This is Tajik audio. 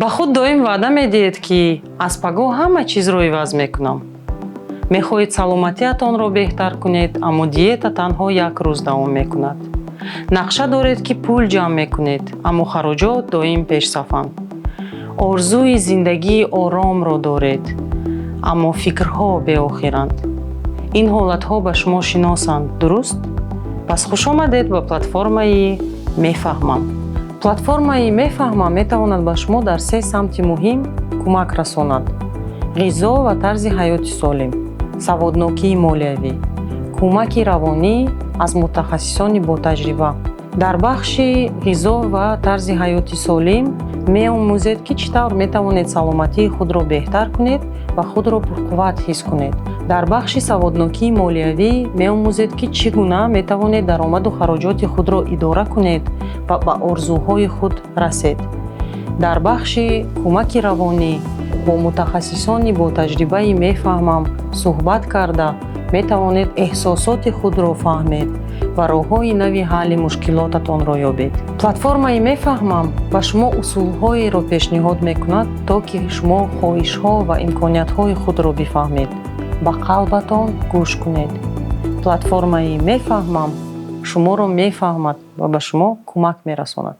ба худ доим ваъда медиҳед ки аз пагоҳ ҳама чизро иваз мекунам. мехоҳед саломатиатонро беҳтар кунед, аммо диета танҳо як рӯз давом мекунад. нақша доред ки пул ҷамъ мекунед, аммо хароҷот доим пешсафанд. орзуи зиндагии оромро доред, аммо фикрҳо беохиранд. ин ҳолатҳо ба шумо шиносанд, дуруст? пас хушомадед ба платформаи мефаҳмам. платформаи мефаҳмам метавонад ба шумо дар се самти муҳим кӯмак расонад: ғизо ва тарзи ҳаёти солим, саводнокии молиявӣ, кӯмаки равонӣ аз мутахассисони ботаҷриба. дар бахши ғизо ва тарзи ҳаёти солим меомӯзед ки чӣ тавр метавонед саломатии худро беҳтар кунед ва худро пурқувват ҳис кунед. дар бахши саводнокии молиявӣ меомӯзед ки чӣ гуна метавонед даромаду хароҷоти худро идора кунед ва ба орзуҳои худ расед. дар бахши кӯмаки равонӣ бо мутахассисони ботаҷрибаи мефаҳмам суҳбат карда метавонед эҳсосоти худро фаҳмед ва роҳҳои нави ҳалли мушкилотатонро ёбед. платформаи мефаҳмам ба шумо усулҳоеро пешниҳод мекунад, то ки шумо хоҳишҳо ва имкониятҳои худро бифаҳмед. ба қалбатон гӯш кунед. платформаи мефаҳмам шуморо мефаҳмад ва ба шумо кӯмак мерасонад.